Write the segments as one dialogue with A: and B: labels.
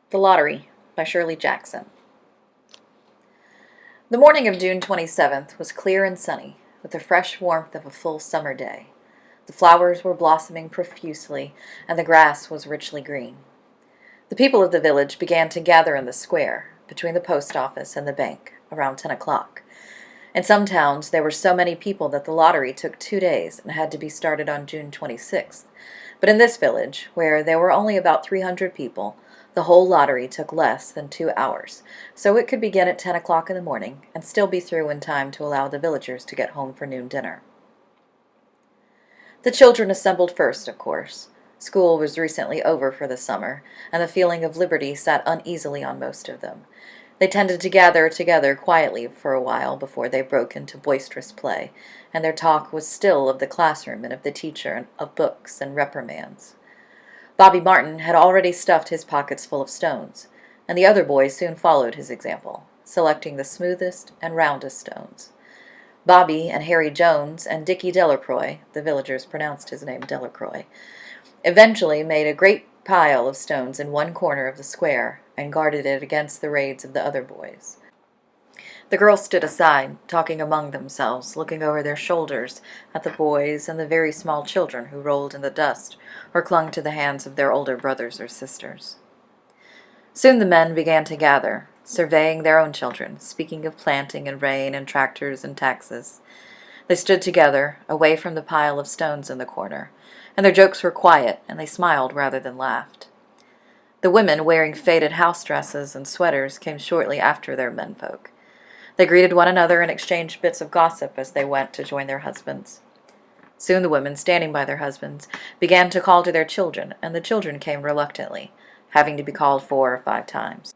A: The Lottery by Shirley Jackson. The morning of June 27th was clear and sunny, with the fresh warmth of a full summer day. The flowers were blossoming profusely, and the grass was richly green. The people of the village began to gather in the square, between the post office and the bank, around 10 o'clock. In some towns there were so many people that the lottery took 2 days and had to be started on June 26th. But in this village, where there were only about 300 people, the whole lottery took less than 2 hours, so it could begin at 10 o'clock in the morning and still be through in time to allow the villagers to get home for noon dinner. The children assembled first, of course. School was recently over for the summer, and the feeling of liberty sat uneasily on most of them. They tended to gather together quietly for a while before they broke into boisterous play, and their talk was still of the classroom and of the teacher and of books and reprimands. Bobby Martin had already stuffed his pockets full of stones, and the other boys soon followed his example, selecting the smoothest and roundest stones. Bobby and Harry Jones and Dickie Delacroix, the villagers pronounced his name Delacroix, eventually made a great pile of stones in one corner of the square and guarded it against the raids of the other boys. The girls stood aside, talking among themselves, looking over their shoulders at the boys and the very small children who rolled in the dust or clung to the hands of their older brothers or sisters. Soon the men began to gather, surveying their own children, speaking of planting and rain and tractors and taxes. They stood together, away from the pile of stones in the corner, and their jokes were quiet, and they smiled rather than laughed. The women, wearing faded house dresses and sweaters, came shortly after their menfolk. They greeted one another and exchanged bits of gossip as they went to join their husbands. Soon the women, standing by their husbands, began to call to their children, and the children came reluctantly, having to be called 4 or 5 times.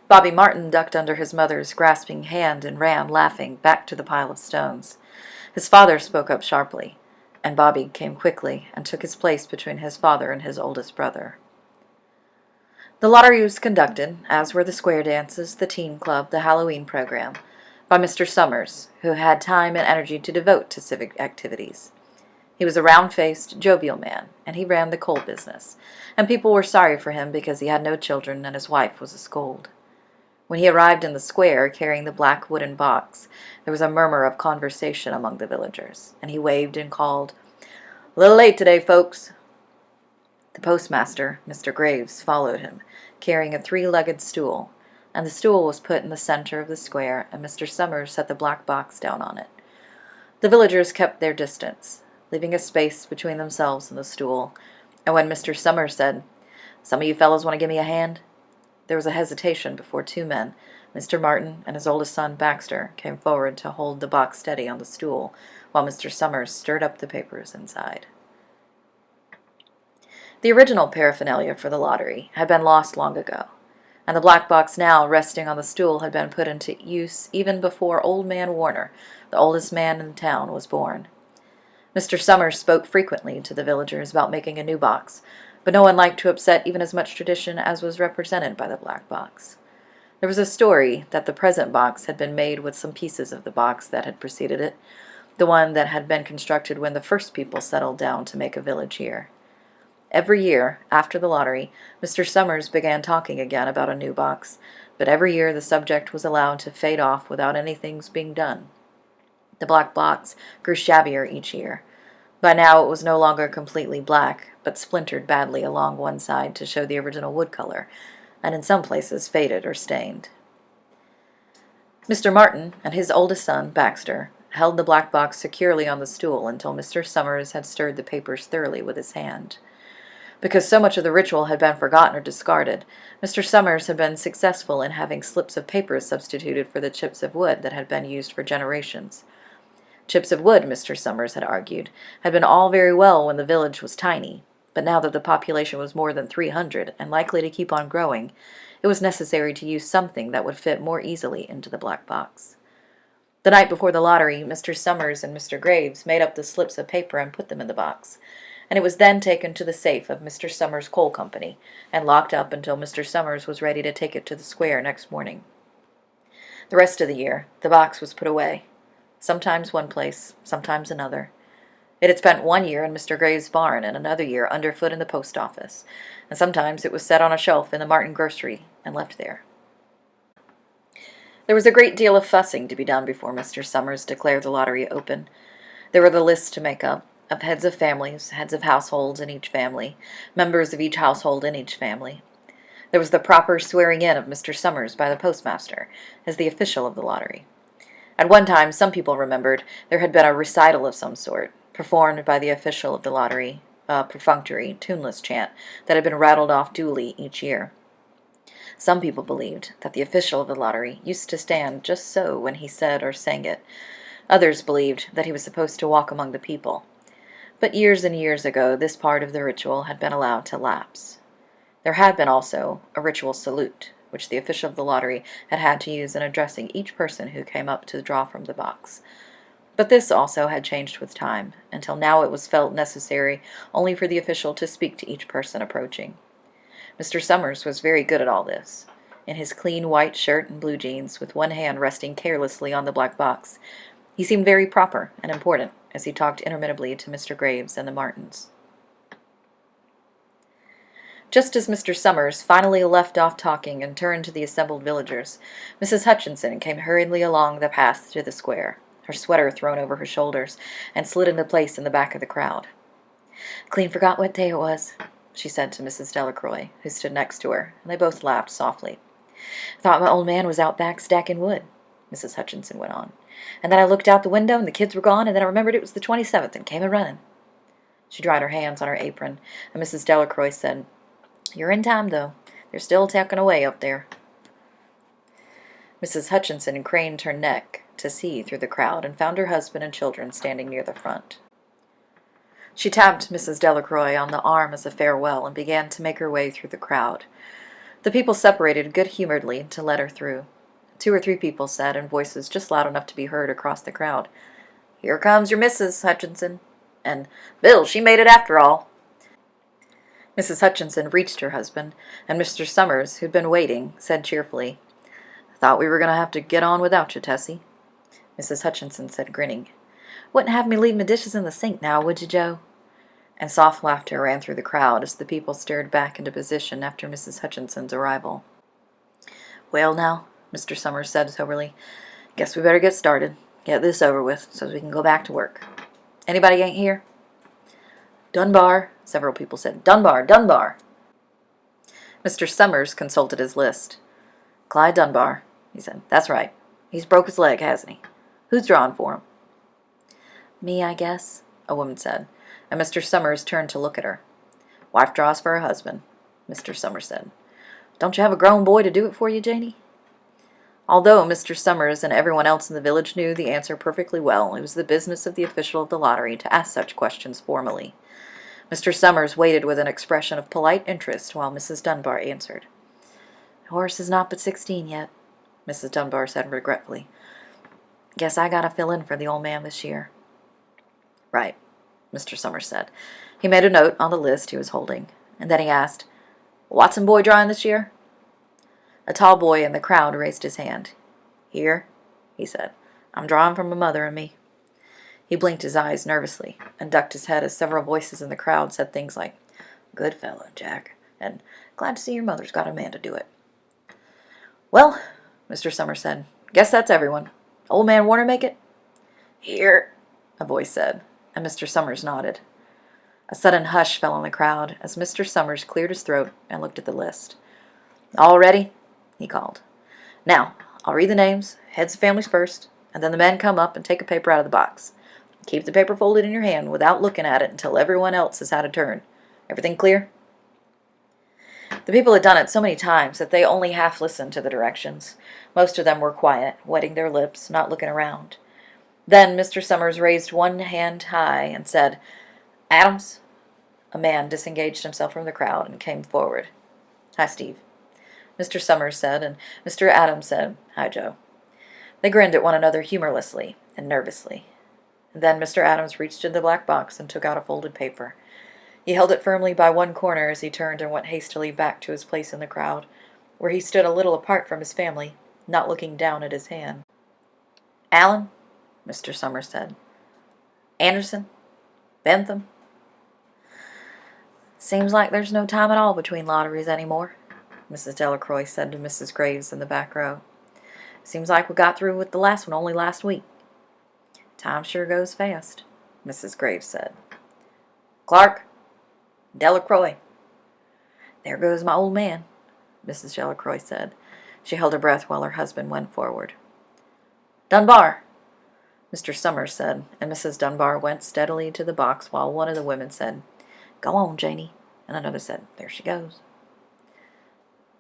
A: Bobby Martin ducked under his mother's grasping hand and ran, laughing, back to the pile of stones. His father spoke up sharply, and Bobby came quickly and took his place between his father and his oldest brother. The lottery was conducted, as were the square dances, the teen club, the Halloween program, by Mr. Summers, who had time and energy to devote to civic activities. He was a round-faced, jovial man, and he ran the coal business, and people were sorry for him because he had no children and his wife was a scold. When he arrived in the square, carrying the black wooden box, there was a murmur of conversation among the villagers, and he waved and called, "A little late today, folks." The postmaster, Mr. Graves, followed him, carrying a 3-legged stool, and the stool was put in the center of the square, and Mr. Summers set the black box down on it. The villagers kept their distance, leaving a space between themselves and the stool, and when Mr. Summers said, "Some of you fellows want to give me a hand?" there was a hesitation before 2 men, Mr. Martin and his oldest son, Baxter, came forward to hold the box steady on the stool, while Mr. Summers stirred up the papers inside. The original paraphernalia for the lottery had been lost long ago, and the black box now resting on the stool had been put into use even before Old Man Warner, the oldest man in the town, was born. Mr. Summers spoke frequently to the villagers about making a new box, but no one liked to upset even as much tradition as was represented by the black box. There was a story that the present box had been made with some pieces of the box that had preceded it, the one that had been constructed when the first people settled down to make a village here. Every year, after the lottery, Mr. Summers began talking again about a new box, but every year the subject was allowed to fade off without anything's being done. The black box grew shabbier each year. By now it was no longer completely black, but splintered badly along one side to show the original wood color, and in some places faded or stained. Mr. Martin and his oldest son, Baxter, held the black box securely on the stool until Mr. Summers had stirred the papers thoroughly with his hand. Because so much of the ritual had been forgotten or discarded, Mr. Summers had been successful in having slips of paper substituted for the chips of wood that had been used for generations. Chips of wood, Mr. Summers had argued, had been all very well when the village was tiny, but now that the population was more than 300 and likely to keep on growing, it was necessary to use something that would fit more easily into the black box. The night before the lottery, Mr. Summers and Mr. Graves made up the slips of paper and put them in the box, and it was then taken to the safe of Mr. Summers' Coal Company and locked up until Mr. Summers was ready to take it to the square next morning. The rest of the year, the box was put away, sometimes one place, sometimes another. It had spent 1 year in Mr. Graves' barn and another year underfoot in the post office, and sometimes it was set on a shelf in the Martin grocery and left there. There was a great deal of fussing to be done before Mr. Summers declared the lottery open. There were the lists to make up, of heads of families, heads of households in each family, members of each household in each family. There was the proper swearing in of Mr. Summers by the postmaster as the official of the lottery. At one time, some people remembered, there had been a recital of some sort, performed by the official of the lottery, a perfunctory, tuneless chant that had been rattled off duly each year. Some people believed that the official of the lottery used to stand just so when he said or sang it. Others believed that he was supposed to walk among the people. But years and years ago, this part of the ritual had been allowed to lapse. There had been also a ritual salute, which the official of the lottery had to use in addressing each person who came up to draw from the box. But this also had changed with time, until now it was felt necessary only for the official to speak to each person approaching. Mr. Summers was very good at all this. In his clean white shirt and blue jeans, with one hand resting carelessly on the black box, he seemed very proper and important as he talked interminably to Mr. Graves and the Martins. Just as Mr. Summers finally left off talking and turned to the assembled villagers, Mrs. Hutchinson came hurriedly along the path to the square, her sweater thrown over her shoulders, and slid into place in the back of the crowd. "Clean forgot what day it was," she said to Mrs. Delacroix, who stood next to her, and they both laughed softly. "Thought my old man was out back stacking wood," Mrs. Hutchinson went on. "And then I looked out the window, and the kids were gone, and then I remembered it was the 27th, and came a-running." She dried her hands on her apron, and Mrs. Delacroix said, "You're in time, though. They're still tacking away up there." Mrs. Hutchinson craned her neck to see through the crowd, and found her husband and children standing near the front. She tapped Mrs. Delacroix on the arm as a farewell and began to make her way through the crowd. The people separated good-humoredly to let her through. 2 or 3 people said, in voices just loud enough to be heard across the crowd, "Here comes your Mrs. Hutchinson," and "Bill, she made it after all." Mrs. Hutchinson reached her husband, and Mr. Summers, who'd been waiting, said cheerfully, "Thought we were going to have to get on without you, Tessie." Mrs. Hutchinson said, grinning, "Wouldn't have me leave my dishes in the sink now, would you, Joe?" And soft laughter ran through the crowd as the people stared back into position after Mrs. Hutchinson's arrival. "Well, now," Mr. Summers said soberly, "guess we better get started. Get this over with, so we can go back to work. Anybody ain't here?" "Dunbar," several people said. "Dunbar, Dunbar." Mr. Summers consulted his list. "Clyde Dunbar," he said. "That's right. He's broke his leg, hasn't he? Who's drawing for him?" "Me, I guess," a woman said, and Mr. Summers turned to look at her. "Wife draws for her husband," Mr. Summers said. "Don't you have a grown boy to do it for you, Janie?" Although Mr. Summers and everyone else in the village knew the answer perfectly well, it was the business of the official of the lottery to ask such questions formally. Mr. Summers waited with an expression of polite interest while Mrs. Dunbar answered. "Horace is not but 16 yet," Mrs. Dunbar said regretfully. "Guess I gotta fill in for the old man this year." "Right," Mr. Summers said. He made a note on the list he was holding, and then he asked, "Watson boy drawing this year?" A tall boy in the crowd raised his hand. "Here," he said. "I'm drawing for my mother and me." He blinked his eyes nervously and ducked his head as several voices in the crowd said things like, "Good fellow, Jack," and "Glad to see your mother's got a man to do it." "Well," Mr. Summers said, "guess that's everyone. Old man Warner make it?" "Here," a voice said, and Mr. Summers nodded. A sudden hush fell on the crowd as Mr. Summers cleared his throat and looked at the list. "All ready?" he called. "Now, I'll read the names, heads of families first, and then the men come up and take a paper out of the box. Keep the paper folded in your hand without looking at it until everyone else has had a turn. Everything clear?" The people had done it so many times that they only half listened to the directions. Most of them were quiet, wetting their lips, not looking around. Then Mr. Summers raised one hand high and said, "Adams." A man disengaged himself from the crowd and came forward. "Hi, Steve," Mr. Summers said, and Mr. Adams said, "Hi, Joe." They grinned at one another humorlessly and nervously. Then Mr. Adams reached into the black box and took out a folded paper. He held it firmly by one corner as he turned and went hastily back to his place in the crowd, where he stood a little apart from his family, not looking down at his hand. "Allen," Mr. Summers said. "Anderson." Bentham? Seems like there's no time at all between lotteries anymore, Mrs. Delacroix said to Mrs. Graves in the back row. Seems like we got through with the last one only last week. Time sure goes fast, Mrs. Graves said. Clark, Delacroix. There goes my old man, Mrs. Delacroix said. She held her breath while her husband went forward. Dunbar, Mr. Summers said, and Mrs. Dunbar went steadily to the box while one of the women said, Go on, Janie, and another said, There she goes.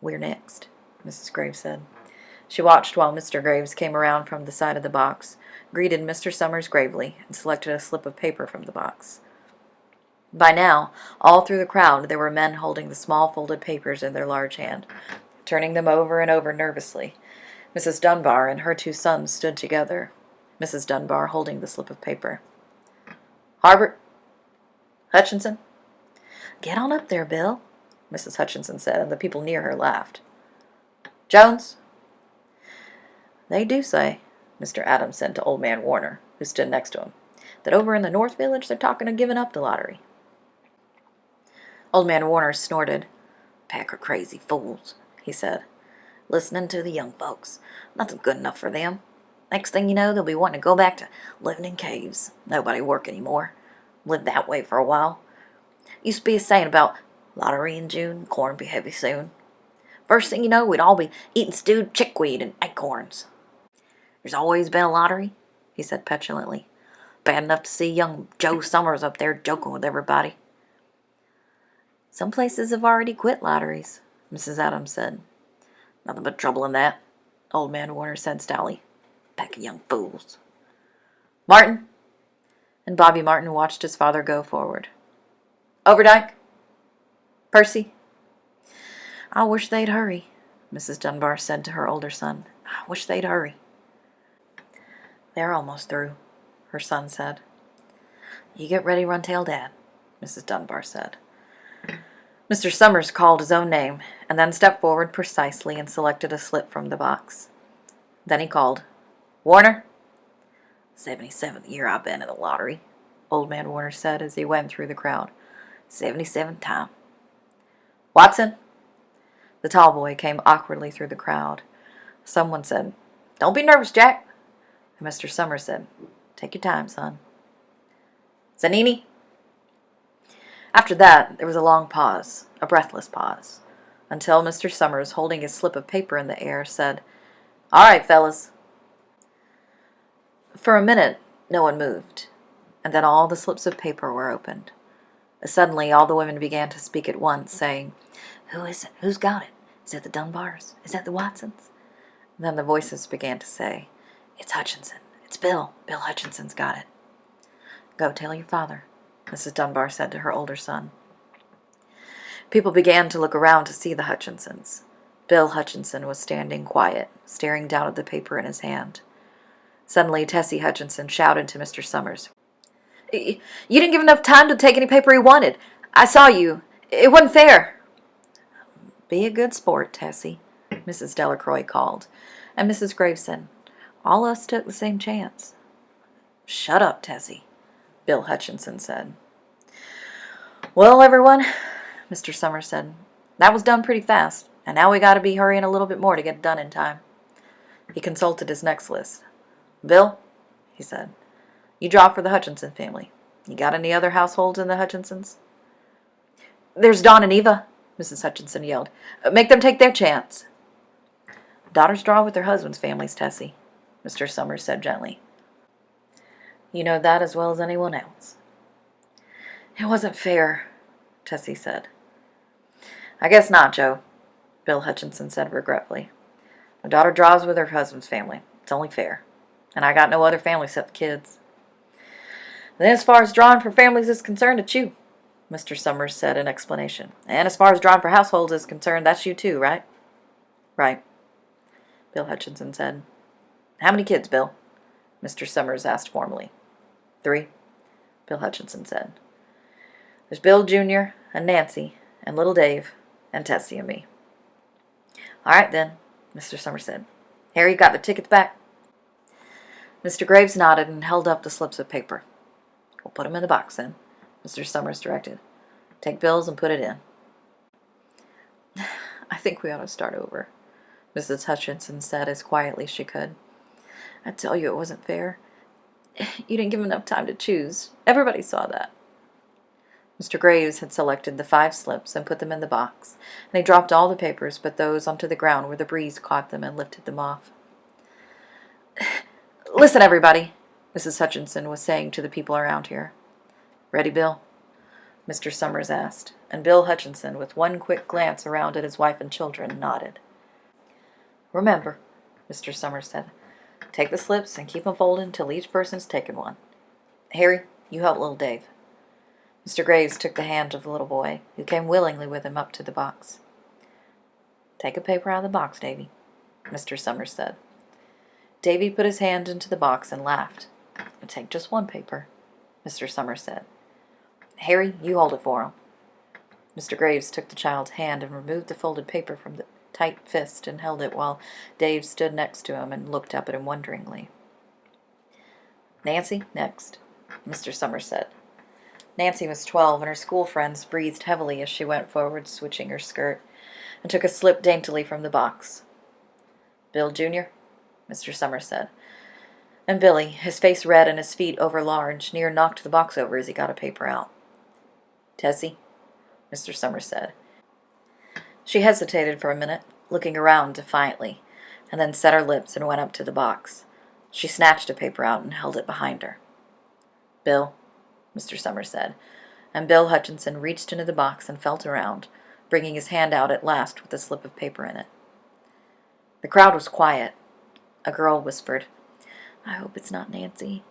A: We're next, Mrs. Graves said. She watched while Mr. Graves came around from the side of the box, greeted Mr. Summers gravely, and selected a slip of paper from the box. By now, all through the crowd, there were men holding the small folded papers in their large hand, turning them over and over nervously. Mrs. Dunbar and her two sons stood together, Mrs. Dunbar holding the slip of paper. Harbert? Hutchinson? Get on up there, Bill, Mrs. Hutchinson said, and the people near her laughed. Jones? They do say, Mr. Adams said to old man Warner, who stood next to him, that over in the North Village they're talking of giving up the lottery. Old man Warner snorted. Pack of crazy fools, he said. Listening to the young folks. Nothing good enough for them. Next thing you know, they'll be wanting to go back to living in caves. Nobody work anymore. Lived that way for a while. Used to be a saying about lottery in June, corn be heavy soon. First thing you know, we'd all be eating stewed chickweed and acorns. There's always been a lottery, he said petulantly. Bad enough to see young Joe Summers up there joking with everybody. Some places have already quit lotteries, Mrs. Adams said. Nothing but trouble in that, old man Warner said stoutly. Pack of young fools. Martin? And Bobby Martin watched his father go forward. Overdyke? Percy? I wish they'd hurry, Mrs. Dunbar said to her older son. I wish they'd hurry. They're almost through, her son said. You get ready, run tell Dad, Mrs. Dunbar said. Mr. Summers called his own name, and then stepped forward precisely and selected a slip from the box. Then he called, Warner? 77th year I've been in the lottery, old man Warner said as he went through the crowd. 77th time. Watson? The tall boy came awkwardly through the crowd. Someone said, Don't be nervous, Jack. And Mr. Summers said, Take your time, son. Zanini? After that, there was a long pause, a breathless pause, until Mr. Summers, holding his slip of paper in the air, said, All right, fellas. For a minute, no one moved, and then all the slips of paper were opened. Suddenly, all the women began to speak at once, saying, Who is it? Who's got it? Is it the Dunbars? Is that the Watsons? Then the voices began to say, It's Hutchinson. It's Bill. Bill Hutchinson's got it. Go tell your father, Mrs. Dunbar said to her older son. People began to look around to see the Hutchinsons. Bill Hutchinson was standing quiet, staring down at the paper in his hand. Suddenly, Tessie Hutchinson shouted to Mr. Summers, You didn't give enough time to take any paper he wanted. I saw you. It wasn't fair. Be a good sport, Tessie, Mrs. Delacroix called, and Mrs. Graves said, All us took the same chance. Shut up, Tessie, Bill Hutchinson said. Well, everyone, Mr. Summers said, that was done pretty fast, and now we got to be hurrying a little bit more to get it done in time. He consulted his next list. Bill, he said, you draw for the Hutchinson family. You got any other households in the Hutchinsons? There's Dawn and Eva, Mrs. Hutchinson yelled. Make them take their chance. Daughters draw with their husbands' families, Tessie, Mr. Summers said gently. You know that as well as anyone else. It wasn't fair, Tessie said. I guess not, Joe, Bill Hutchinson said regretfully. My daughter draws with her husband's family. It's only fair. And I got no other family except the kids. Then as far as drawing for families is concerned, it's you, Mr. Summers said in explanation. And as far as drawing for households is concerned, that's you too, right? Right, Bill Hutchinson said. How many kids, Bill? Mr. Summers asked formally. 3, Bill Hutchinson said. There's Bill Jr. and Nancy and little Dave and Tessie and me. All right, then, Mr. Summers said. Harry, got the tickets back? Mr. Graves nodded and held up the slips of paper. We'll put them in the box, then. Mr. Summers directed. "Take Bill's and put it in." "I think we ought to start over," Mrs. Hutchinson said as quietly as she could. "I tell you it wasn't fair. You didn't give him enough time to choose. Everybody saw that." Mr. Graves had selected the 5 slips and put them in the box, and he dropped all the papers but those onto the ground where the breeze caught them and lifted them off. "Listen, everybody," Mrs. Hutchinson was saying to the people around here. "Ready, Bill?" Mr. Summers asked, and Bill Hutchinson, with one quick glance around at his wife and children, nodded. "Remember," Mr. Summers said, "take the slips and keep 'em folded until each person's taken one. Harry, you help little Dave." Mr. Graves took the hand of the little boy, who came willingly with him up to the box. "Take a paper out of the box, Davy," Mr. Summers said. Davy put his hand into the box and laughed. "Take just one paper," Mr. Summers said. "Harry, you hold it for him." Mr. Graves took the child's hand and removed the folded paper from the tight fist and held it while Dave stood next to him and looked up at him wonderingly. "Nancy, next," Mr. Summers said. Nancy was 12, and her school friends breathed heavily as she went forward, switching her skirt, and took a slip daintily from the box. "Bill, Jr.?" Mr. Summers said. And Billy, his face red and his feet overlarge, near knocked the box over as he got a paper out. "Tessie?" Mr. Summers said. She hesitated for a minute, looking around defiantly, and then set her lips and went up to the box. She snatched a paper out and held it behind her. "Bill," Mr. Summers said, and Bill Hutchinson reached into the box and felt around, bringing his hand out at last with a slip of paper in it. The crowd was quiet. A girl whispered, "I hope it's not Nancy,"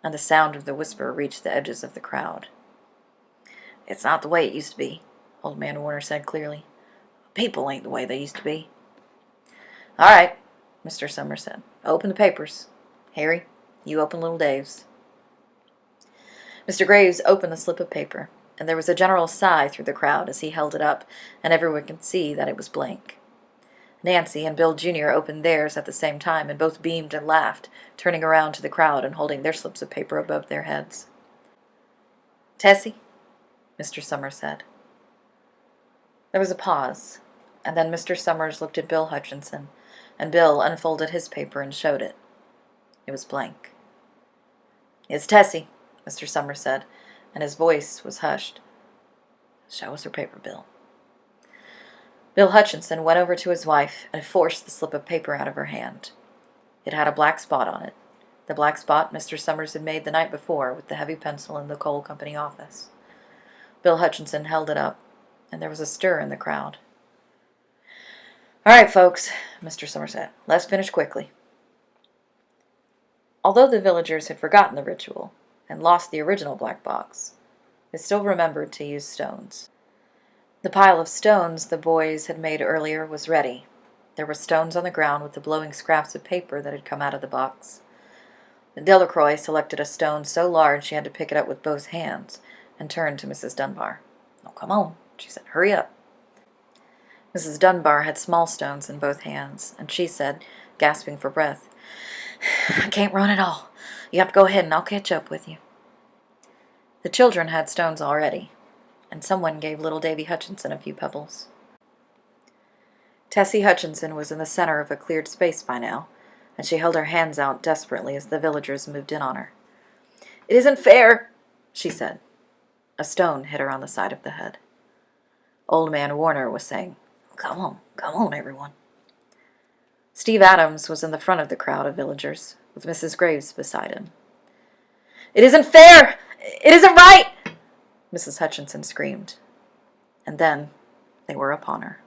A: and the sound of the whisper reached the edges of the crowd. "It's not the way it used to be," Old Man Warner said clearly. "People ain't the way they used to be." "All right," Mr. Summers said. "Open the papers. Harry, you open little Dave's." Mr. Graves opened the slip of paper, and there was a general sigh through the crowd as he held it up, and everyone could see that it was blank. Nancy and Bill Jr. opened theirs at the same time, and both beamed and laughed, turning around to the crowd and holding their slips of paper above their heads. "Tessie?" Mr. Summers said. There was a pause, and then Mr. Summers looked at Bill Hutchinson, and Bill unfolded his paper and showed it. It was blank. "It's Tessie," Mr. Summers said, and his voice was hushed. "Show us her paper, Bill." Bill Hutchinson went over to his wife and forced the slip of paper out of her hand. It had a black spot on it, the black spot Mr. Summers had made the night before with the heavy pencil in the coal company office. Bill Hutchinson held it up, and there was a stir in the crowd. "All right, folks," Mr. Summers said, "let's finish quickly." Although the villagers had forgotten the ritual and lost the original black box, they still remembered to use stones. The pile of stones the boys had made earlier was ready. There were stones on the ground with the blowing scraps of paper that had come out of the box. Delacroix selected a stone so large she had to pick it up with both hands and turned to Mrs. Dunbar. "Oh, come on," she said. "Hurry up." Mrs. Dunbar had small stones in both hands, and she said, gasping for breath, "I can't run at all. You have to go ahead and I'll catch up with you." The children had stones already, and someone gave little Davy Hutchinson a few pebbles. Tessie Hutchinson was in the center of a cleared space by now, and she held her hands out desperately as the villagers moved in on her. "It isn't fair," she said. A stone hit her on the side of the head. Old Man Warner was saying, come on, everyone." Steve Adams was in the front of the crowd of villagers, with Mrs. Graves beside him. "It isn't fair! It isn't right!" Mrs. Hutchinson screamed. And then they were upon her.